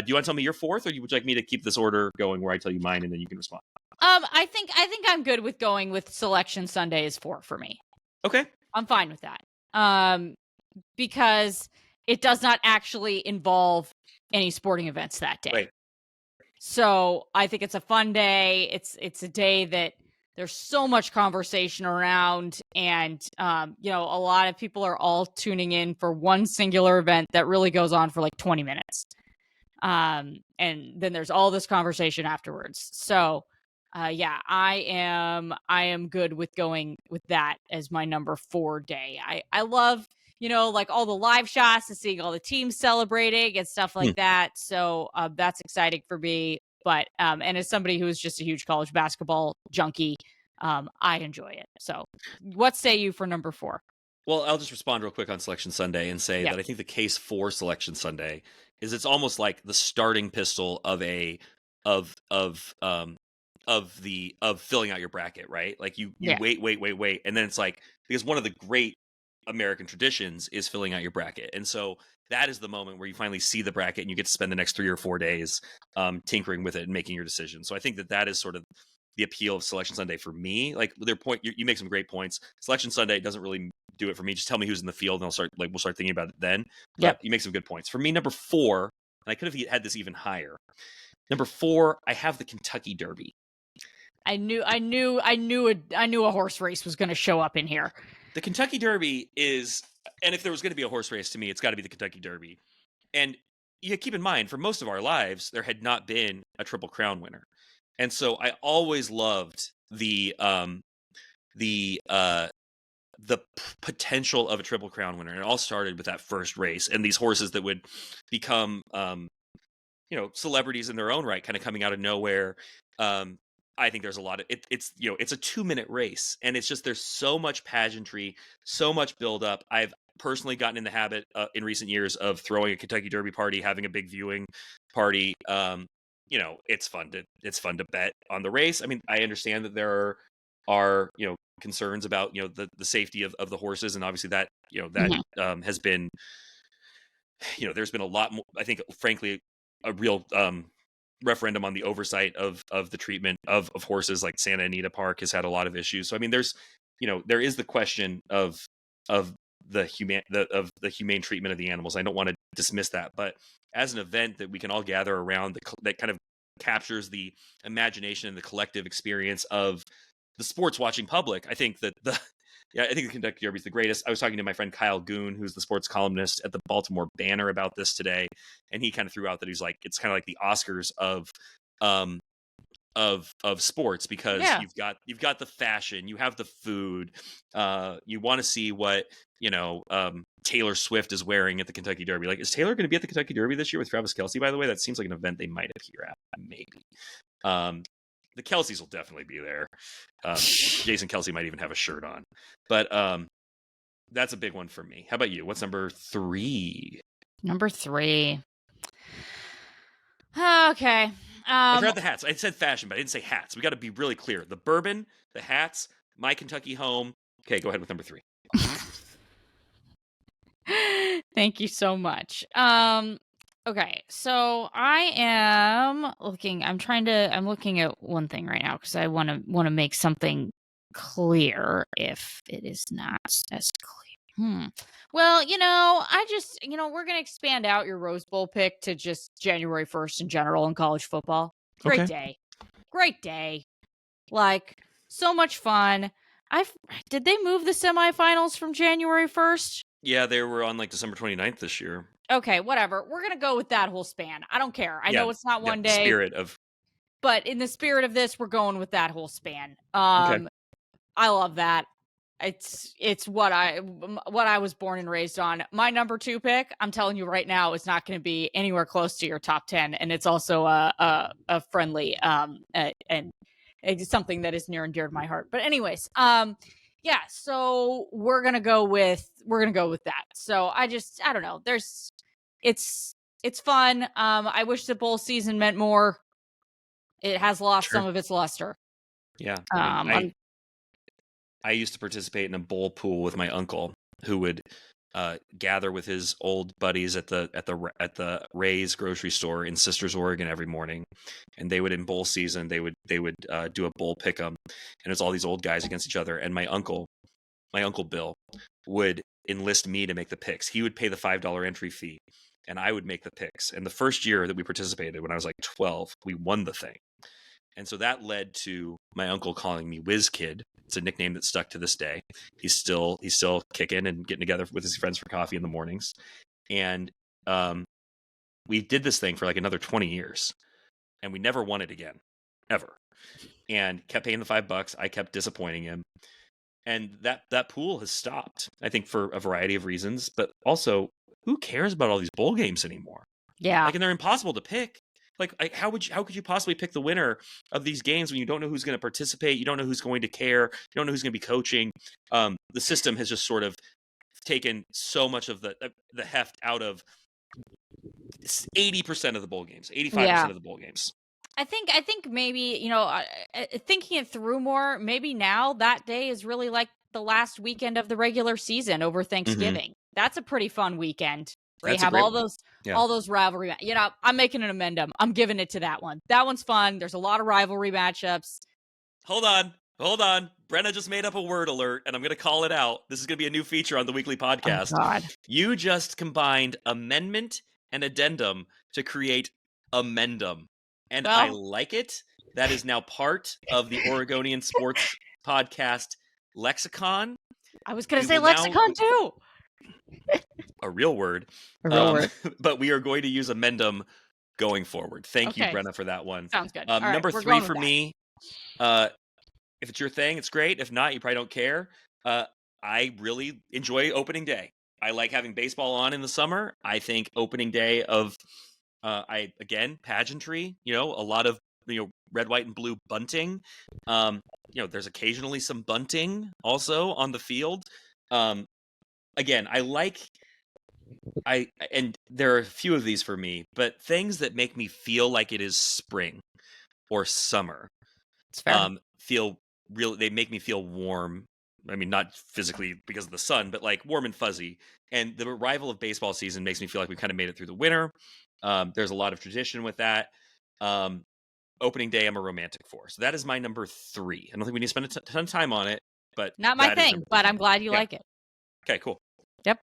Do you want to tell me your fourth, or would you like me to keep this order going where I tell you mine and then you can respond? I think I'm good with going with Selection Sunday is 4 for me. Okay. I'm fine with that. Because it does not actually involve any sporting events that day. Right. So I think it's a fun day. It's a day that there's so much conversation around, and a lot of people are all tuning in for one singular event that really goes on for like 20 minutes. And then there's all this conversation afterwards. So I am good with going with that as my number 4 day. I love, like all the live shots and seeing all the teams celebrating and stuff like that. So that's exciting for me. But and as somebody who is just a huge college basketball junkie, I enjoy it. So what say you for number 4? Well, I'll just respond real quick on Selection Sunday and say that I think the case for Selection Sunday is it's almost like the starting pistol of filling out your bracket, right? Like you wait, and then it's like, because one of the great American traditions is filling out your bracket, and so that is the moment where you finally see the bracket and you get to spend the next 3 or 4 days tinkering with it and making your decision. So I think that is sort of the appeal of Selection Sunday for me. Like their point, you make some great points. Selection Sunday doesn't really do it for me. Just tell me who's in the field, and we'll start thinking about it then. But you make some good points. For me, number 4, and I could have had this even higher. Number 4, I have the Kentucky Derby. I knew a horse race was going to show up in here. The Kentucky Derby is, and if there was going to be a horse race, to me, it's got to be the Kentucky Derby. And you keep in mind, for most of our lives, there had not been a Triple Crown winner. And so I always loved the potential of a Triple Crown winner. And it all started with that first race and these horses that would become, celebrities in their own right, kind of coming out of nowhere. I think there's a lot of it's a 2-minute race, and it's just, there's so much pageantry, so much build up. I've personally gotten in the habit in recent years of throwing a Kentucky Derby party, having a big viewing party. It's fun to bet on the race. I mean, I understand that there are concerns about the safety of the horses, and obviously that has been there's been a lot more, I think, frankly, a real referendum on the oversight of the treatment of horses. Like Santa Anita Park has had a lot of issues. So I mean, there's there is the question of the humane treatment of the animals. I don't want to dismiss that, but as an event that we can all gather around, that kind of captures the imagination and the collective experience of the sports watching public, I think that I think the Kentucky Derby is the greatest. I was talking to my friend Kyle Goon, who's the sports columnist at the Baltimore Banner, about this today, and he kind of threw out that he's like, it's kind of like the Oscars of sports, because you've got the fashion, you have the food, you want to see what Taylor Swift is wearing at the Kentucky Derby. Like, is Taylor going to be at the Kentucky Derby this year with Travis Kelce? By the way, that seems like an event they might appear at, maybe. The Kelce's will definitely be there. Jason Kelce might even have a shirt on. But that's a big one for me. How about you? What's number 3? Number 3. Okay. I forgot the hats. I said fashion, but I didn't say hats. We got to be really clear. The bourbon, the hats, my Kentucky home. Okay, go ahead with number 3. Thank you so much. Okay, so I'm looking at one thing right now, because I want to make something clear if it is not as clear. Well, we're going to expand out your Rose Bowl pick to just January 1st in general in college football. Great day. Like, so much fun. Did they move the semifinals from January 1st? Yeah, they were on like December 29th this year. Okay, whatever. We're going to go with that whole span. I don't care. I know it's not one day. Spirit of. But in the spirit of this, we're going with that whole span. Okay. I love that. It's what I was born and raised on. My number 2 pick, I'm telling you right now, is not going to be anywhere close to your top 10, and it's also a friendly and it's something that is near and dear to my heart. But anyways, yeah. So we're gonna go with that. So I don't know. It's fun. I wish the bowl season meant more. It has lost some of its luster. Yeah. I used to participate in a bowl pool with my uncle, who would gather with his old buddies at the Ray's grocery store in Sisters, Oregon every morning, and they would, in bowl season, they would do a bowl pick'em, and it's all these old guys against each other. And my uncle Bill would enlist me to make the picks. He would pay the $5 entry fee, and I would make the picks. And the first year that we participated, when I was like 12, we won the thing. And so that led to my uncle calling me Whiz Kid. It's a nickname that stuck to this day. He's still kicking and getting together with his friends for coffee in the mornings. And we did this thing for like another 20 years, and we never won it again, ever. And kept paying the $5. I kept disappointing him. And that pool has stopped, I think, for a variety of reasons. But also, who cares about all these bowl games anymore? Yeah. Like, and they're impossible to pick. Like how could you possibly pick the winner of these games when you don't know who's going to participate? You don't know who's going to care. You don't know who's going to be coaching. The system has just sort of taken so much of the heft out of 80% of the bowl games, 85% of the bowl games. I think maybe, thinking it through more, maybe now that day is really like the last weekend of the regular season over Thanksgiving. Mm-hmm. That's a pretty fun weekend. Where you have all those rivalry. I'm making an amendum. I'm giving it to that one. That one's fun. There's a lot of rivalry matchups. Hold on. Brenna just made up a word alert, and I'm going to call it out. This is going to be a new feature on the weekly podcast. Oh, God. You just combined amendment and addendum to create amendum. And I like it. That is now part of the Oregonian Sports Podcast lexicon. I was going to say lexicon too. A real word. But we are going to use amendum going forward. Thank you, Brenna, for that one. Sounds good. Number 3 for me, if it's your thing, it's great. If not, you probably don't care. I really enjoy opening day. I like having baseball on in the summer. I think opening day of, pageantry, a lot of, red, white, and blue bunting. There's occasionally some bunting also on the field. Again, and there are a few of these for me, but things that make me feel like it is spring or summer, they make me feel warm. I mean, not physically because of the sun, but like warm and fuzzy. And the arrival of baseball season makes me feel like we kind of made it through the winter. There's a lot of tradition with that. Opening day, I'm a romantic for. So that is my number 3. I don't think we need to spend a ton of time on it, but not my thing, but I'm glad you like it. Okay, cool. Yep.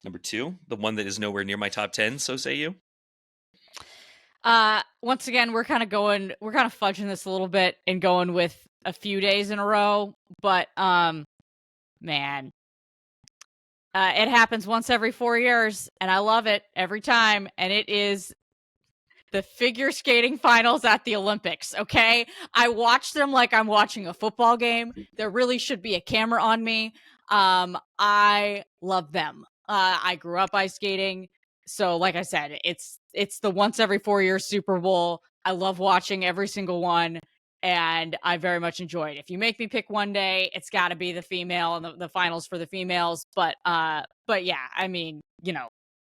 Number 2, the one that is nowhere near my top 10, so say you. Once again, we're kind of fudging this a little bit and going with a few days in a row, but man, it happens once every 4 years, and I love it every time, and it is the figure skating finals at the Olympics, okay? I watch them like I'm watching a football game. There really should be a camera on me. I love them. I grew up ice skating. So like I said, it's the once every 4 years Super Bowl. I love watching every single one, and I very much enjoy it. If you make me pick one day, it's got to be the female and the finals for the females. But yeah, I mean,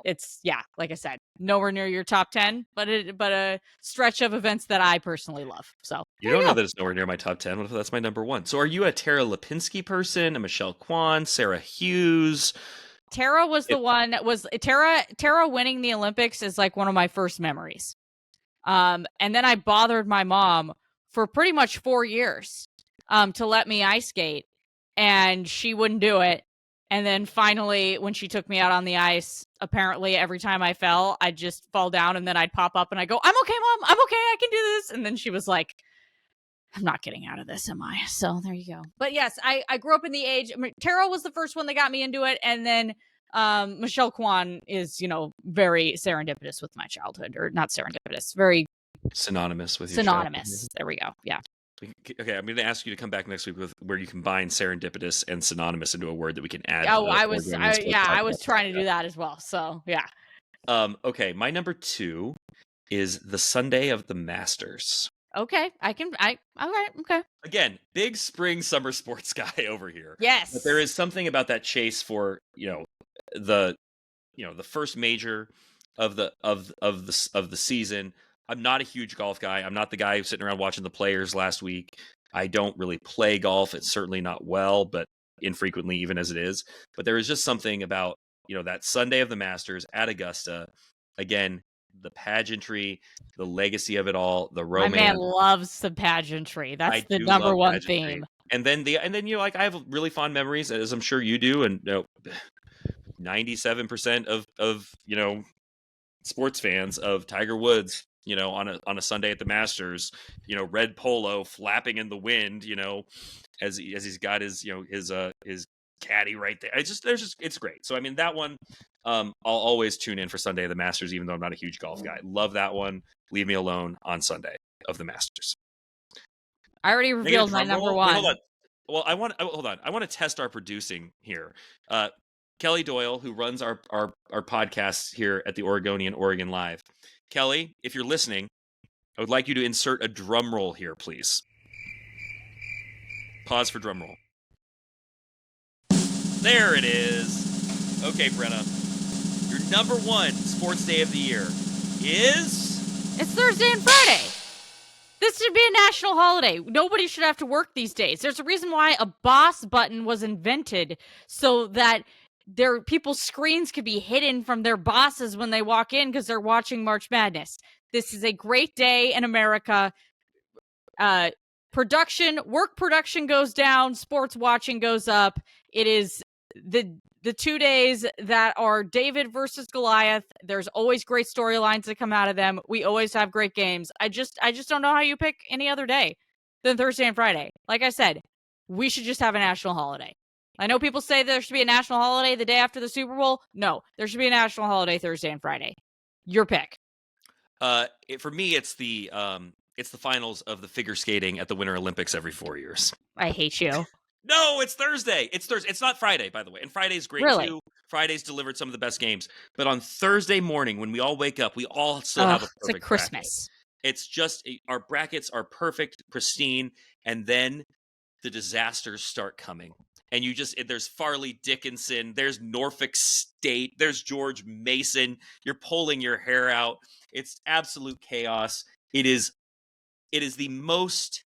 it's, like I said, nowhere near your top 10, but a stretch of events that I personally love. So you don't know that it's nowhere near my top 10. What if that's my number 1? So are you a Tara Lipinski person, a Michelle Kwan, Sarah Hughes? Tara was the one that was Tara winning the Olympics is like one of my first memories. And then I bothered my mom for pretty much 4 years to let me ice skate, and she wouldn't do it. And then finally, when she took me out on the ice, apparently every time I fell, I'd just fall down, and then I'd pop up and I'd go, "I'm okay, Mom. I'm okay. I can do this." And then she was like, I'm not getting out of this, am I? So there you go. But yes, I grew up in the age. Tara was the first one that got me into it, and then Michelle Kwan is, very serendipitous with my childhood, or not serendipitous, very synonymous with your synonymous. childhood. There we go. Yeah. Okay, I'm going to ask you to come back next week with where you combine serendipitous and synonymous into a word that we can add. Oh, I was trying to do that as well. So yeah. Okay, my number 2 is the Sunday of the Masters. Okay, okay. Again, big spring summer sports guy over here. Yes. But there is something about that chase for, the first major of the season. I'm not a huge golf guy. I'm not the guy who's sitting around watching the Players last week. I don't really play golf. It's certainly not well, but infrequently, even as it is. But there is just something about, that Sunday of the Masters at Augusta. Again, the pageantry, the legacy of it all, the romance. My man loves the pageantry. That's the number one theme. And then I have really fond memories, as I'm sure you do, and 97% of sports fans of Tiger Woods, on a Sunday at the Masters, red polo flapping in the wind, as he's got his his caddy right there. It's great. So I mean, that one, I'll always tune in for Sunday of the Masters, even though I'm not a huge golf guy. Love that one. Leave me alone on Sunday of the Masters. I already revealed my number one. Wait, hold on. Well, hold on. I want to test our producing here. Kelly Doyle, who runs our podcast here at the Oregonian Oregon Live. Kelly, if you're listening, I would like you to insert a drum roll here, please. Pause for drum roll. There it is. Okay, Brenna. Your number 1 sports day of the year is? It's Thursday and Friday. This should be a national holiday. Nobody should have to work these days. There's a reason why a boss button was invented, so that people's screens could be hidden from their bosses when they walk in because they're watching March Madness. This is a great day in America. Work production goes down, sports watching goes up. It is the 2 days that are David versus Goliath. There's always great storylines that come out of them. We always have great games. I just don't know how you pick any other day than Thursday and Friday. Like I said, we should just have a national holiday. I know people say there should be a national holiday the day after the Super Bowl. No, there should be a national holiday Thursday and Friday. Your pick. For me, it's the finals of the figure skating at the Winter Olympics every 4 years. I hate you. No, it's Thursday. It's Thursday. It's not Friday, by the way. And Friday's great too. Friday's delivered some of the best games. But on Thursday morning, when we all wake up, we all still have a perfect It's like Christmas. Bracket. It's just, our brackets are perfect, pristine, and then the disasters start coming. And there's Farley Dickinson, there's Norfolk State, there's George Mason. You're pulling your hair out. It's absolute chaos. It is the most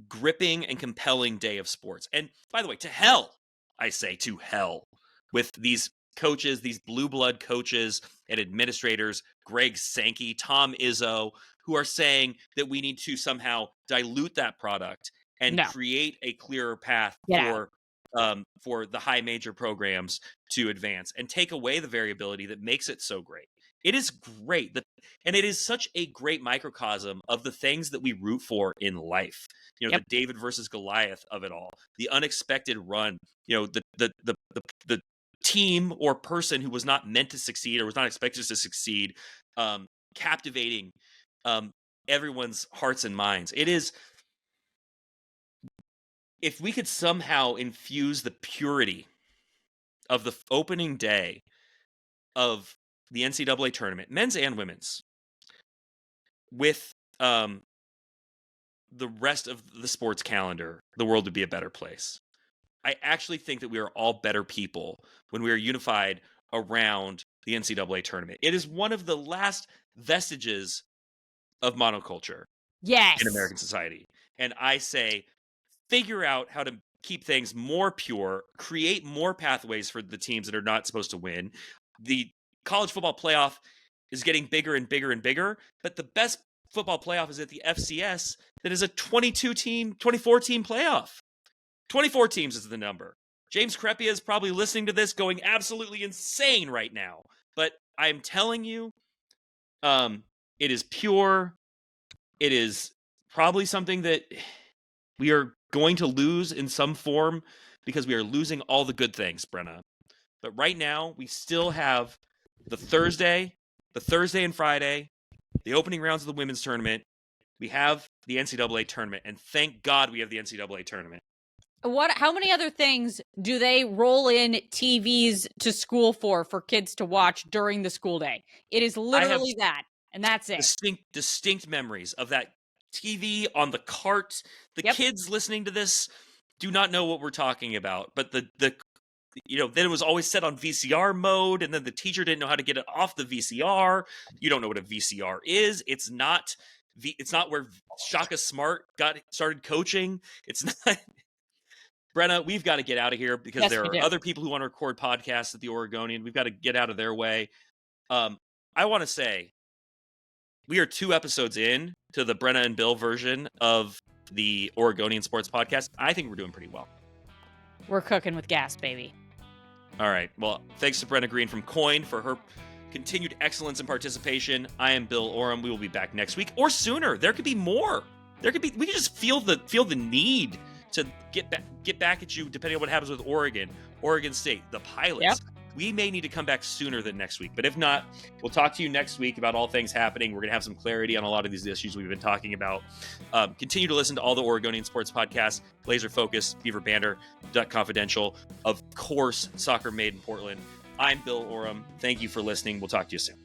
gripping and compelling day of sports. And by the way, to hell, I say, to hell with these coaches, these blue blood coaches and administrators, Greg Sankey, Tom Izzo, who are saying that we need to somehow dilute that product and create a clearer path for the high major programs to advance and take away the variability that makes it so great. It is great. And it is such a great microcosm of the things that we root for in life. The David versus Goliath of it all, the unexpected run, the team or person who was not meant to succeed or was not expected to succeed, captivating everyone's hearts and minds. It is, if we could somehow infuse the purity of the opening day of the NCAA tournament, men's and women's, with the rest of the sports calendar, the world would be a better place. I actually think that we are all better people when we are unified around the NCAA tournament. It is one of the last vestiges of monoculture in American society. And I say, figure out how to keep things more pure, create more pathways for the teams that are not supposed to win. The college football playoff is getting bigger and bigger and bigger, but the best football playoff is at the FCS that is a 24-team playoff. 24 teams is the number. James Crepia is probably listening to this going absolutely insane right now. But I'm telling you, it is pure. It is probably something that We are going to lose in some form because we are losing all the good things, Brenna. But right now, we still have the Thursday and Friday, the opening rounds of the women's tournament. We have the NCAA tournament, and thank God we have the NCAA tournament. How many other things do they roll in TVs to school for kids to watch during the school day? It is literally that, and that's it. Distinct memories of that TV on the cart. The kids listening to this do not know what we're talking about, but then it was always set on VCR mode, and then the teacher didn't know how to get it off the VCR. You don't know what a VCR is. It's not where Shaka Smart started coaching. It's not. Brenna, we've got to get out of here because there are other people who want to record podcasts at the Oregonian. We've got to get out of their way. I want to say we are 2 episodes in to the Brenna and Bill version of the Oregonian Sports Podcast. I think we're doing pretty well. We're cooking with gas, baby. All right. Well, thanks to Brenna Greene from KOIN for her continued excellence and participation. I am Bill Oram. We will be back next week or sooner. There could be more. We could just feel the need to get back at you depending on what happens with Oregon State, the Pilots. Yep. We may need to come back sooner than next week. But if not, we'll talk to you next week about all things happening. We're going to have some clarity on a lot of these issues we've been talking about. Continue to listen to all the Oregonian sports podcasts, Laser Focus, Beaver Banter, Duck Confidential, of course, Soccer Made in Portland. I'm Bill Oram. Thank you for listening. We'll talk to you soon.